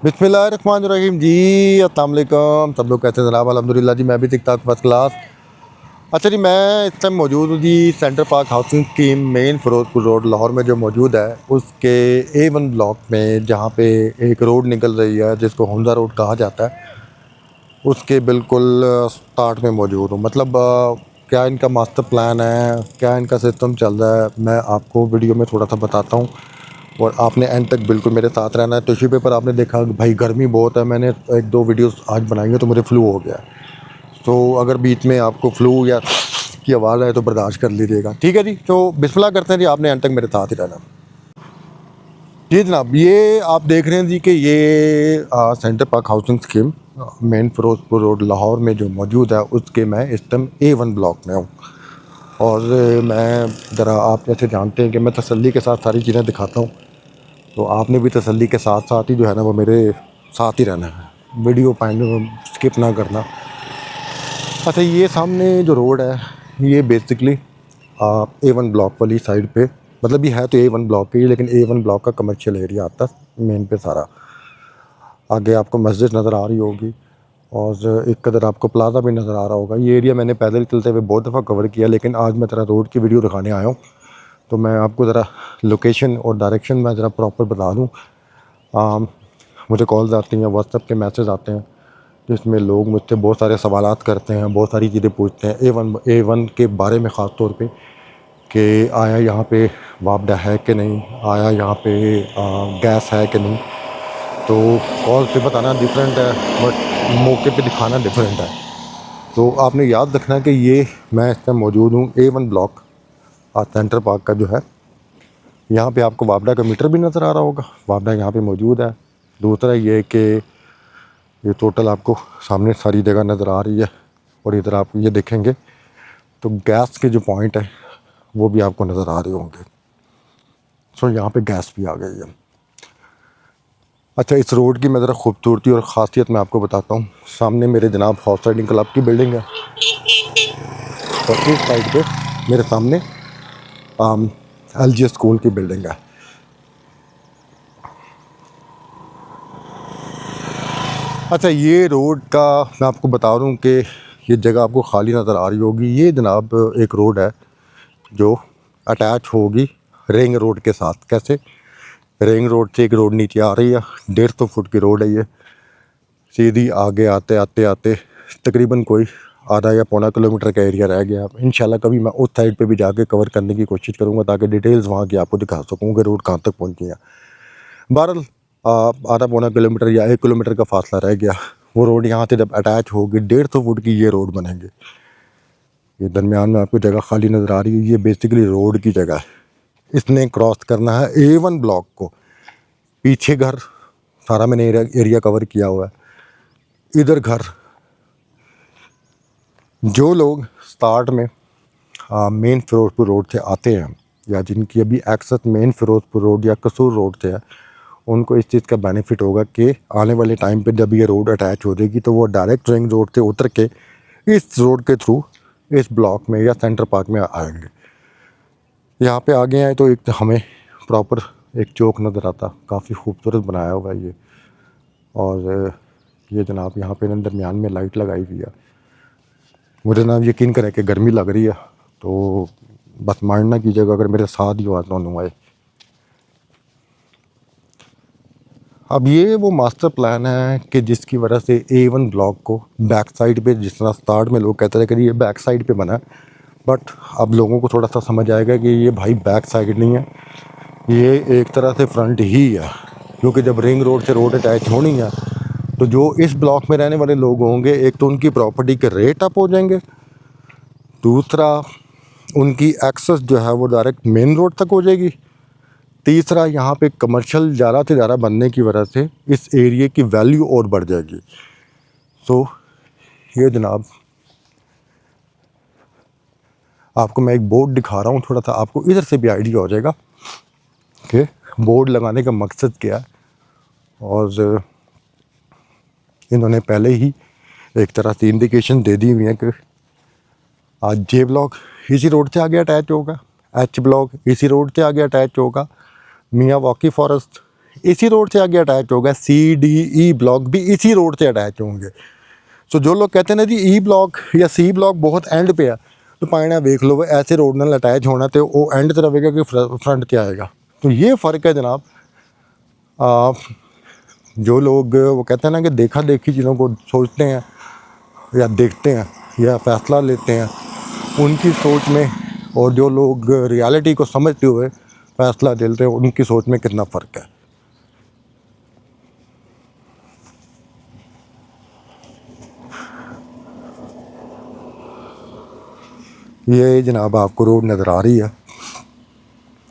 बिस्मिल्लाहिर्रहमानिर्रहीम जी। अस्सलाम वालेकुम। सब लोग कैसे जनाब? अल्हम्दुलिल्लाह जी, मैं भी ठीक ठाक फर्स्ट क्लास। अच्छा जी, मैं इस टाइम मौजूद हूँ जी centre park housing scheme main Ferozepur road Lahore में जो मौजूद है उसके A1 ब्लॉक में, जहाँ पे एक रोड निकल रही है जिसको हुंदा रोड कहा जाता है, उसके बिल्कुल स्टार्ट में मौजूद हूँ। मतलब क्या इनका मास्टर प्लान है, क्या इनका सिस्टम चल रहा है, मैं आपको वीडियो में थोड़ा सा बताता हूँ और आपने एंड तक बिल्कुल मेरे साथ रहना है। टिश्यू पेपर आपने देखा भाई, गर्मी बहुत है, मैंने एक दो वीडियोस आज बनाई है तो मुझे फ्लू हो गया। तो अगर बीच में आपको फ्लू या की आवाज़ आए तो बर्दाश्त कर लीजिएगा, ठीक है जी। तो बिस्मिल्लाह करते हैं जी, आपने एंड तक मेरे साथ ही रहना। जी जनाब, ये आप देख रहे हैं जी कि ये centre park housing scheme main Ferozepur road Lahore में जो मौजूद है उसके मैं इस टाइम A1 ब्लॉक में हूँ। और मैं ज़रा, आप जैसे जानते हैं कि मैं तसल्ली के साथ सारी चीज़ें दिखाता हूँ, तो आपने भी तसल्ली के साथ साथ ही जो है ना वो मेरे साथ ही रहना है, वीडियो पॉइंट स्किप ना करना। अच्छा, ये सामने जो रोड है ये बेसिकली A1 ब्लॉक वाली साइड पे, मतलब ये है तो A1 ब्लॉक की, लेकिन A1 ब्लॉक का कमर्शियल एरिया आता है मेन पे सारा। आगे आपको मस्जिद नज़र आ रही होगी और एक कदर आपको प्लाजा भी नज़र आ रहा होगा। ये एरिया मैंने पैदल चलते हुए बहुत दफ़ा कवर किया, लेकिन आज मैं ज़रा रोड की वीडियो दिखाने आया हूँ, तो मैं आपको ज़रा लोकेशन और डायरेक्शन में ज़रा प्रॉपर बता दूँ। मुझे कॉल्स आती हैं, व्हाट्सएप के मैसेज आते हैं जिसमें लोग मुझसे बहुत सारे सवालात करते हैं, बहुत सारी चीज़ें पूछते हैं A1 के बारे में, ख़ास तौर पे कि आया यहाँ पे वापडा है कि नहीं, आया यहाँ पे गैस है कि नहीं। तो कॉल पे बताना डिफरेंट है बट मौके पे दिखाना डिफरेंट है। तो आपने याद रखना है कि ये मैं इस टाइम मौजूद हूँ A1 ब्लॉक सेंटर पार्क का जो है। यहाँ पे आपको वापडा का मीटर भी नज़र आ रहा होगा, वापडा यहाँ पे मौजूद है। दूसरा ये कि ये टोटल आपको सामने सारी जगह नज़र आ रही है और इधर आप ये देखेंगे तो गैस के जो पॉइंट है वो भी आपको नज़र आ रहे होंगे। सो यहाँ पे गैस भी आ गई है। अच्छा, इस रोड की मैं ज़रा खूबसूरती और ख़ासियत मैं आपको बताता हूँ। सामने मेरे जनाब हॉर्स राइडिंग क्लब की बिल्डिंग है और इस साइड पे मेरे सामने LGS स्कूल की बिल्डिंग है। अच्छा, ये रोड का मैं आपको बता रहा हूँ कि ये जगह आपको खाली नज़र आ रही होगी। ये जनाब एक रोड है जो अटैच होगी रिंग रोड के साथ। कैसे? रिंग रोड से एक रोड नीचे आ रही है, 150 फुट की रोड है ये। सीधी आगे आते आते आते तकरीबन कोई आधा या पौना किलोमीटर का एरिया रह गया। इंशाल्लाह कभी मैं उस साइड पे भी जाके कवर करने की कोशिश करूँगा ताकि डिटेल्स वहाँ की आपको दिखा सकूँ कि रोड कहाँ तक पहुँची है। बहरहाल आधा पौना किलोमीटर या 1 किलोमीटर का फासला रह गया। वो रोड यहाँ से जब अटैच होगी 150 फुट की ये रोड बनेंगे। ये दरमियान में आपको जगह खाली नज़र आ रही है, ये बेसिकली रोड की जगह है। इसने क्रॉस करना है A1 ब्लॉक को। पीछे घर सारा मैंने एरिया कवर किया हुआ है। इधर घर, जो लोग स्टार्ट में मेन फिरोजपुर रोड से आते हैं या जिनकी अभी एक्सेस मेन फिरोजपुर रोड या कसूर रोड से है, उनको इस चीज़ का बेनिफिट होगा कि आने वाले टाइम पे जब ये रोड अटैच हो जाएगी तो वो डायरेक्ट रिंग रोड से उतर के इस रोड के थ्रू इस ब्लॉक में या सेंटर पार्क में आएंगे। यहाँ पे आगे आए तो एक तो हमें प्रॉपर एक चौक नज़र आता, काफ़ी खूबसूरत बनाया हुआ है ये। और ये जनाब यहाँ पे दरमियान में लाइट लगाई हुई है। मुझे ना यकीन करें कि गर्मी लग रही है, तो बस माइंड ना कीजिएगा अगर मेरे साथ ही हो दोनों आए। अब ये वो मास्टर प्लान है कि जिसकी वजह से A1 ब्लॉक को बैक साइड पे, जिस तरह स्टार्ट में लोग कहते थे कि ये बैक साइड पे बना है, बट अब लोगों को थोड़ा सा समझ आएगा कि ये भाई बैक साइड नहीं है, ये एक तरह से फ्रंट ही है। क्योंकि जब रिंग रोड से रोड अटैच होनी है तो जो इस ब्लॉक में रहने वाले लोग होंगे, एक तो उनकी प्रॉपर्टी के रेट अप हो जाएंगे, दूसरा उनकी एक्सेस जो है वो डायरेक्ट मेन रोड तक हो जाएगी, तीसरा यहाँ पे कमर्शियल ज़्यादा से ज़्यादा बनने की वजह से इस एरिए की वैल्यू और बढ़ जाएगी। सो ये जनाब आपको मैं एक बोर्ड दिखा रहा हूँ, थोड़ा सा आपको इधर से भी आइडिया हो जाएगा कि बोर्ड लगाने का मकसद क्या है। और इन्होंने पहले ही एक तरह से इंडिकेशन दे दी हुई है कि आज J ब्लॉक इसी रोड से आगे अटैच होगा, H ब्लॉक इसी रोड से आगे अटैच होगा, मियाँ वाकी फॉरेस्ट इसी रोड से आगे अटैच होगा, CDE ब्लॉक भी इसी रोड से अटैच होंगे। सो जो लोग कहते हैं ना जी ई ब्लॉक या सी ब्लॉक बहुत एंड पे है, तो पाना देख लो ऐसे रोड नाल अटैच होना तो वो एंड ते रहेगा कि फ्रंट ते आएगा। तो ये फ़र्क है जनाब। जो लोग वो कहते हैं ना कि देखा देखी चीज़ों को सोचते हैं या देखते हैं या फैसला लेते हैं, उनकी सोच में और जो लोग रियलिटी को समझते हुए फैसला लेते हैं उनकी सोच में कितना फ़र्क है। ये जनाब आपको रोड नज़र आ रही है,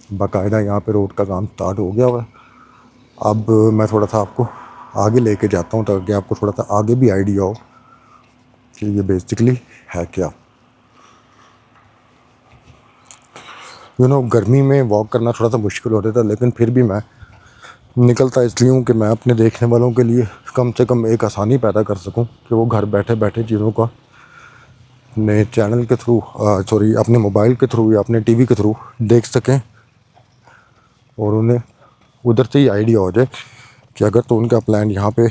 बाकायदा यहाँ पे रोड का काम स्टार्ट हो गया हुआ है। अब मैं थोड़ा सा आपको आगे लेके जाता हूँ ताकि आपको थोड़ा सा आगे भी आइडिया हो कि ये बेसिकली है क्या। गर्मी में वॉक करना थोड़ा सा मुश्किल हो रहा था, लेकिन फिर भी मैं निकलता इसलिए हूँ कि मैं अपने देखने वालों के लिए कम से कम एक आसानी पैदा कर सकूँ कि वो घर बैठे बैठे चीज़ों का अपने चैनल के थ्रू अपने मोबाइल के थ्रू या अपने टीवी के थ्रू देख सकें और उन्हें उधर से ही आइडिया हो जाए कि अगर तो उनका प्लान यहाँ पे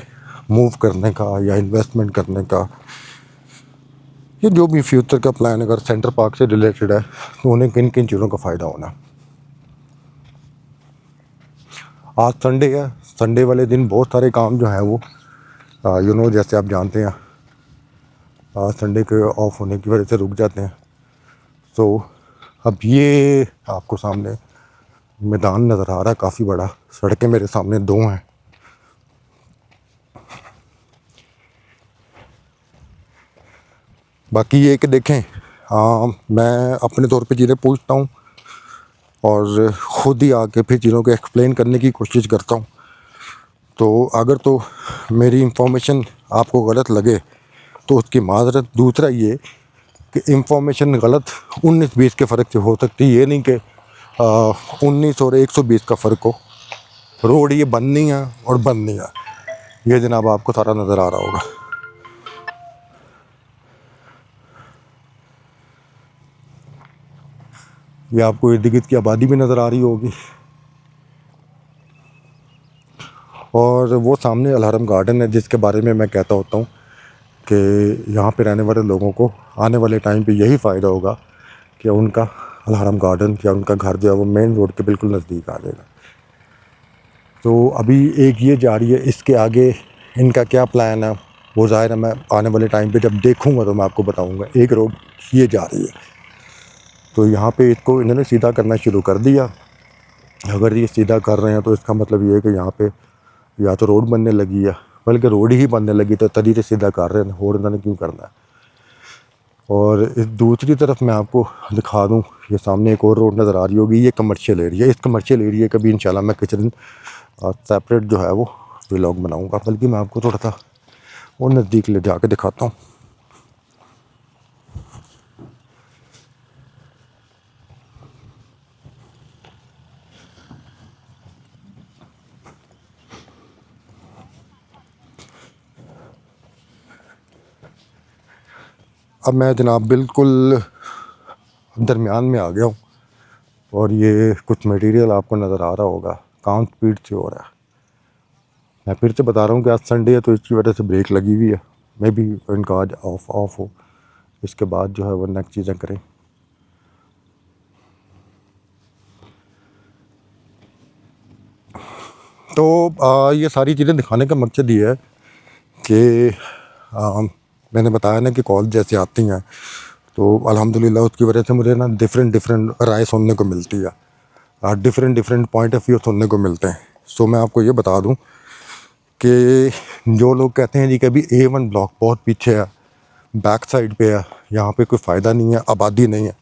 मूव करने का या इन्वेस्टमेंट करने का या जो भी फ्यूचर का प्लान अगर सेंटर पार्क से रिलेटेड है तो उन्हें किन किन चीज़ों का फ़ायदा होना। आज संडे है, संडे वाले दिन बहुत सारे काम जो है वो जैसे आप जानते हैं संडे के ऑफ होने की वजह से रुक जाते हैं। तो अब ये आपको सामने मैदान नज़र आ रहा है काफ़ी बड़ा, सड़कें मेरे सामने दो हैं। बाकी ये कि देखें, मैं अपने तौर पे चीज़ें पूछता हूँ और ख़ुद ही आके फिर चीज़ों को एक्सप्लेन करने की कोशिश करता हूँ। तो अगर तो मेरी इंफॉर्मेशन आपको गलत लगे तो उसकी माज़रत। दूसरा ये कि इंफॉर्मेशन गलत 19-20 के फ़र्क से हो सकती है, ये नहीं कि 19 और 120 का फ़र्क हो। रोड ये बननी है और बननी है, ये जनाब आपको सारा नज़र आ रहा होगा। ये आपको इर्द गिर्द की आबादी भी नज़र आ रही होगी और वो सामने अलारम गार्डन है जिसके बारे में मैं कहता होता हूँ कि यहाँ पे रहने वाले लोगों को आने वाले टाइम पे यही फ़ायदा होगा कि उनका अलारम गार्डन या उनका घर जो है वो मेन रोड के बिल्कुल नज़दीक आ जाएगा। तो अभी एक ये जा रही है, इसके आगे इनका क्या प्लान है वो ज़ाहिर है मैं आने वाले टाइम पे जब देखूँगा तो मैं आपको बताऊँगा। एक रोड ये जा रही है, तो यहाँ पे इसको इन्होंने सीधा करना शुरू कर दिया। अगर ये सीधा कर रहे हैं तो इसका मतलब ये है कि यहाँ पे या तो रोड बनने लगी है, बल्कि रोड ही बनने लगी तो तभी तो सीधा कर रहे हैं, रोड इन्होंने क्यों करना है। और इस दूसरी तरफ मैं आपको दिखा दूँ, ये सामने एक और रोड नज़र आ रही होगी, ये कमर्शियल एरिया। इस कमर्शियल एरिया का भी इंशाल्लाह मैं किसी दिन सेपरेट जो है वो व्लॉग बनाऊँगा, बल्कि मैं आपको थोड़ा सा और नज़दीक ले जा कर दिखाता हूँ। अब मैं जनाब बिल्कुल दरमियान में आ गया हूँ और ये कुछ मटेरियल आपको नज़र आ रहा होगा, काम स्पीड से हो रहा है। मैं फिर से बता रहा हूँ कि आज संडे है तो इसकी वजह से ब्रेक लगी हुई है। मे बी इनका आज ऑफ हो, इसके बाद जो है वो नेक्स्ट चीज़ें करें। तो ये सारी चीज़ें दिखाने का मकसद ये है कि मैंने बताया ना कि कॉल जैसे आती हैं तो अल्हम्दुलिल्लाह उसकी वजह से मुझे ना डिफरेंट राय सुनने को मिलती है, डिफरेंट पॉइंट ऑफ व्यू सुनने को मिलते हैं। सो मैं आपको ये बता दूं कि जो लोग कहते हैं जी कि अभी A1 ब्लॉक बहुत पीछे है, बैक साइड पे है, यहाँ पे कोई फ़ायदा नहीं है, आबादी नहीं है,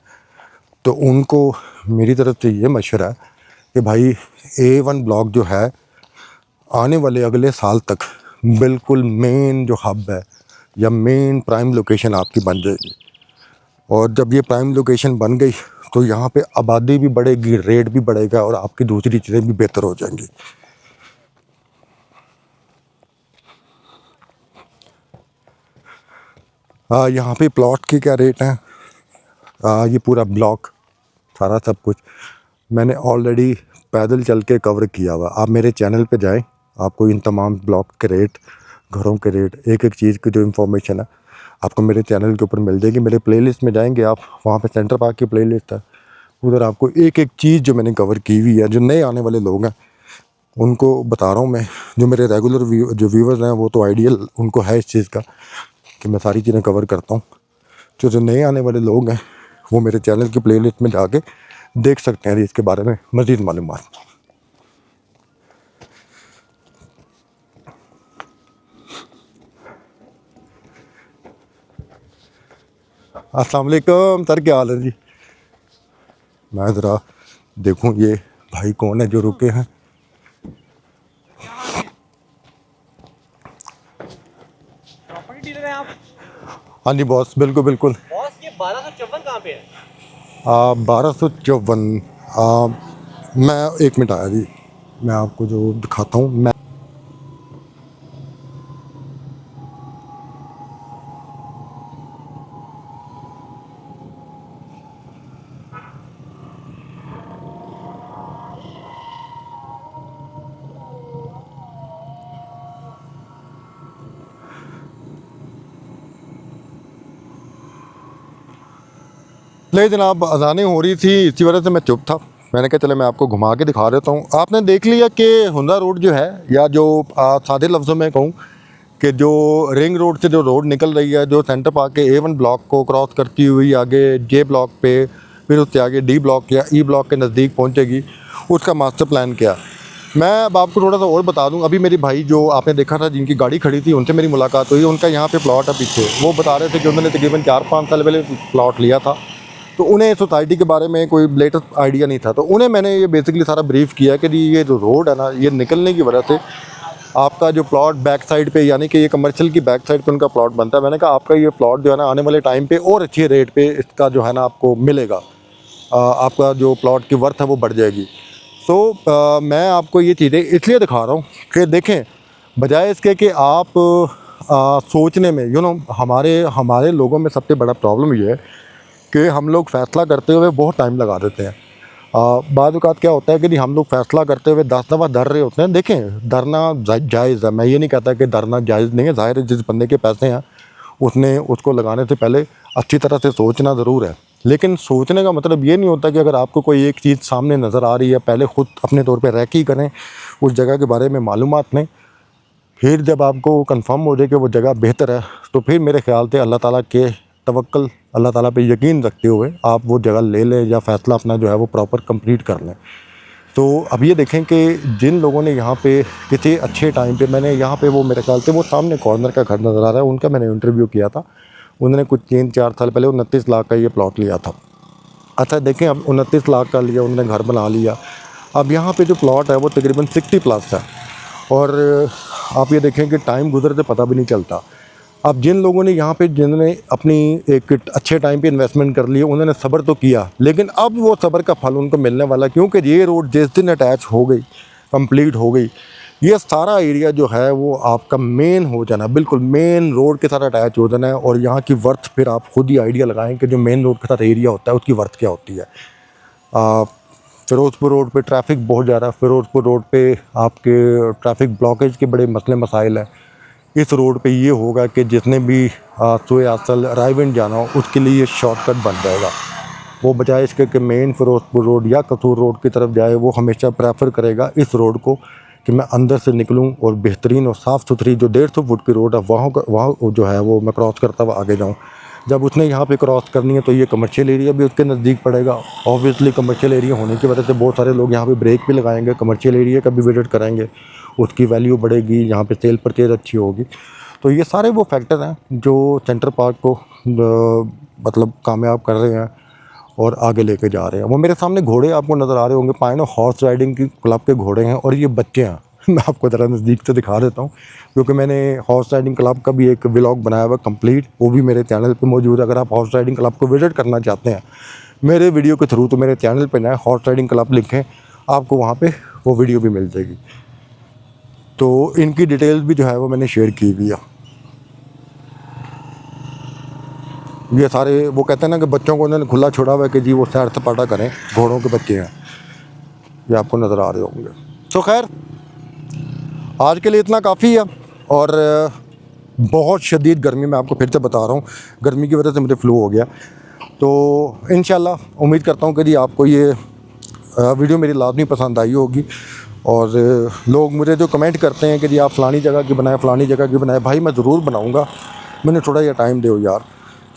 तो उनको मेरी तरफ से ये मशवरा है कि भाई A1 ब्लॉक जो है आने वाले अगले साल तक बिल्कुल मेन जो हब है या मेन प्राइम लोकेशन आपकी बन जाएगी। और जब ये प्राइम लोकेशन बन गई तो यहाँ पे आबादी भी बढ़ेगी, रेट भी बढ़ेगा और आपकी दूसरी चीज़ें भी बेहतर हो जाएंगी। यहाँ पे प्लॉट के क्या रेट हैं, ये पूरा ब्लॉक सारा सब कुछ मैंने ऑलरेडी पैदल चल के कवर किया हुआ। आप मेरे चैनल पे जाएं, आपको इन तमाम ब्लॉक के रेट, घरों के रेट, एक एक चीज़ की जो इन्फॉर्मेशन है आपको मेरे चैनल के ऊपर मिल जाएगी। मेरे प्लेलिस्ट में जाएंगे आप, वहाँ पे सेंटर पार्क की प्लेलिस्ट है, उधर आपको एक एक चीज़ जो मैंने कवर की हुई है, जो नए आने वाले लोग हैं उनको बता रहा हूँ मैं। जो मेरे रेगुलर जो व्यूवर्स हैं वो तो आइडियल उनको है इस चीज़ का कि मैं सारी चीज़ें कवर करता हूँ। जो नए आने वाले लोग हैं वो मेरे चैनल की प्लेलिस्ट में जाके देख सकते हैं इसके बारे में मज़ीद मालूमात। अस्सलाम वालेकुम सर, क्या हाल है जी? मैं ज़रा देखूं ये भाई कौन है जो रुके हैं। प्रॉपर्टी डीलर हैं आप? हाँ जी बॉस, बिल्कुल बिल्कुल। बॉस ये 1254 कहाँ पे है? 1254। मैं 1 मिनट आया जी, मैं आपको जो दिखाता हूँ। मैं ले जनाब, अजानें हो रही थी, इसी वजह से मैं चुप था। मैंने कहा चले मैं आपको घुमा के दिखा देता हूँ। आपने देख लिया कि हुंदा रोड जो है, या जो सादे लफ्ज़ों में कहूँ कि जो रिंग रोड से जो रोड निकल रही है, जो सेंटर पार्क के A1 ब्लॉक को क्रॉस करती हुई आगे J ब्लॉक पे, फिर उससे आगे D ब्लॉक या E ब्लॉक के नज़दीक पहुँचेगी, उसका मास्टर प्लान क्या। मैं अब आपको थोड़ा सा और बता दूं। अभी मेरी भाई जो आपने देखा था जिनकी गाड़ी खड़ी थी, उनसे मेरी मुलाकात हुई। उनका यहाँ पे प्लॉट है पीछे। वो बता रहे थे कि उन्होंने तकरीबन 4-5 साल पहले प्लॉट लिया था, तो उन्हें सोसाइटी के बारे में कोई लेटेस्ट आइडिया नहीं था। तो उन्हें मैंने ये बेसिकली सारा ब्रीफ किया कि जी ये जो रोड है ना, ये निकलने की वजह से आपका जो प्लॉट बैक साइड पे, यानी कि ये कमर्शियल की बैक साइड पे उनका प्लॉट बनता है। मैंने कहा आपका ये प्लॉट जो है ना आने वाले टाइम पे और अच्छे रेट पे इसका जो है ना आपको मिलेगा, आपका जो प्लॉट की वर्थ है वो बढ़ जाएगी। तो मैं आपको ये चीज़ें इसलिए दिखा रहा हूँ कि देखें, बजाय इसके कि आप सोचने में हमारे हमारे लोगों में सबसे बड़ा प्रॉब्लम ये है कि हम लोग फ़ैसला करते हुए बहुत टाइम लगा देते हैं। बाद औक़ात क्या होता है कि हम लोग फ़ैसला करते हुए 10 दफ़ा डर रहे होते हैं। देखें, डरना जायज़ है, मैं ये नहीं कहता कि डरना जायज़ नहीं है। ज़ाहिर है जिस बंदे के पैसे हैं उसने उसको लगाने से पहले अच्छी तरह से सोचना ज़रूर है। लेकिन सोचने का मतलब ये नहीं होता कि अगर आपको कोई एक चीज़ सामने नज़र आ रही है, पहले ख़ुद अपने तौर पे रेकी करें, उस जगह के बारे में मालूमात लें, फिर जब आपको कंफर्म हो जाए कि वो जगह बेहतर है, तो फिर मेरे ख़्याल से अल्लाह ताला के तवक्ल, अल्लाह ताला पे यकीन रखते हुए आप वो जगह ले लें या फ़ैसला अपना जो है वो प्रॉपर कंप्लीट कर लें। तो अब ये देखें कि जिन लोगों ने यहाँ पे किसी अच्छे टाइम पे, मैंने यहाँ पे वो मेरे ख्याल से वो सामने कॉर्नर का घर नज़र आ रहा है, उनका मैंने इंटरव्यू किया था। उन्होंने कुछ 3-4 साल पहले 29 लाख का ये प्लॉट लिया था। अच्छा देखें, अब 29 लाख का लिया, उन्होंने घर बना लिया। अब यहाँ पे जो प्लॉट है वो तकरीबन 60+ है, और आप ये देखें कि टाइम गुजरते पता भी नहीं चलता। अब जिन लोगों ने यहाँ पे, जिन्होंने अपनी एक अच्छे टाइम पे इन्वेस्टमेंट कर ली, उन्होंने सब्र तो किया, लेकिन अब वो सब्र का फल उनको मिलने वाला, क्योंकि ये रोड जिस दिन अटैच हो गई, कंप्लीट हो गई, ये सारा एरिया जो है वो आपका मेन हो जाना, बिल्कुल मेन रोड के साथ अटैच हो जाना है। और यहाँ की वर्थ फिर आप खुद ही आइडिया लगाएं कि जो मेन रोड के साथ एरिया होता है उसकी वर्थ क्या होती है। फ़िरोज़पुर रोड पे ट्रैफिक बहुत ज़्यादा, फ़िरोज़पुर रोड पे आपके ट्रैफिक ब्लॉकेज के बड़े मसले मसाइल हैं। इस रोड पे ये होगा कि जिसने भी सोए असल रायविंड जाना हो उसके लिए ये शॉर्टकट बन जाएगा। वो बजाय इसके कि मेन फ़िरोज़पुर रोड या कसूर रोड की तरफ जाए, वो हमेशा प्रेफर करेगा इस रोड को कि मैं अंदर से निकलूं और बेहतरीन और साफ़ सुथरी जो 150 फुट की रोड है वहाँ जो है वो मैं क्रॉस करता हुआ आगे जाऊँ। जब उसने यहाँ पे क्रॉस करनी है तो ये कमर्शियल एरिया भी उसके नज़दीक पड़ेगा। ऑब्वियसली कमर्शियल एरिया होने की वजह से बहुत सारे लोग यहाँ पे ब्रेक भी लगाएंगे, कमर्शियल एरिया का भी विजिट करेंगे, उसकी वैल्यू बढ़ेगी, यहाँ पे सेल परचेज़ अच्छी होगी। तो ये सारे वो फैक्टर हैं जो सेंटर पार्क को मतलब कामयाब कर रहे हैं और आगे लेके जा रहे हैं। वो मेरे सामने घोड़े आपको नज़र आ रहे होंगे, पाइनो हॉर्स राइडिंग की क्लब के घोड़े हैं, और ये बच्चे हैं। मैं आपको ज़रा नज़दीक से दिखा देता हूँ, क्योंकि मैंने हॉर्स राइडिंग क्लब का भी एक व्लॉग बनाया हुआ कंप्लीट, वो भी मेरे चैनल पे मौजूद है। अगर आप हॉर्स राइडिंग क्लब को विज़िट करना चाहते हैं मेरे वीडियो के थ्रू, तो मेरे चैनल पर जाएँ, हॉर्स राइडिंग क्लब लिखें, आपको वहाँ पर वो वीडियो भी मिल जाएगी। तो इनकी डिटेल्स भी जो है वो मैंने शेयर की हुई है। ये सारे वो कहते हैं ना कि बच्चों को उन्होंने खुला छोड़ा हुआ है कि जी वो सैर सपाटा करें, घोड़ों के बच्चे हैं। ये आपको नज़र आ रहे होंगे। तो खैर आज के लिए इतना काफ़ी है। और बहुत शदीद गर्मी, मैं आपको फिर से बता रहा हूँ, गर्मी की वजह से मुझे फ्लू हो गया। तो इंशाल्लाह उम्मीद करता हूँ कि जी आपको ये वीडियो मेरी लाजमी पसंद आई होगी। और लोग मुझे जो कमेंट करते हैं कि जी आप फ़लानी जगह की बनाएं, फ़लानी जगह की बनाएं, भाई मैं ज़रूर बनाऊँगा, मैंने थोड़ा ये टाइम दो यार।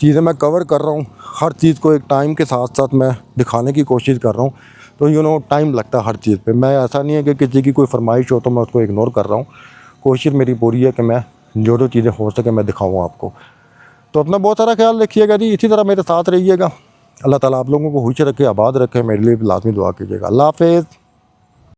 चीज़ें मैं कवर कर रहा हूँ, हर चीज़ को एक टाइम के साथ साथ मैं दिखाने की कोशिश कर रहा हूँ। तो टाइम लगता है हर चीज़ पे। मैं ऐसा नहीं है कि किसी की कोई फरमाइश हो तो मैं उसको इग्नोर कर रहा हूँ। कोशिश मेरी पूरी है कि मैं जो चीज़ें हो सके मैं दिखाऊँ आपको। तो अपना बहुत सारा ख्याल रखिएगा जी, इसी तरह मेरे साथ रहिएगा। अल्लाह ताला आप लोगों को खुश रखे, आबाद रखे, मेरे लिए भी लाजमी दुआ कीजिएगा। अल्लाह हाफ़िज़।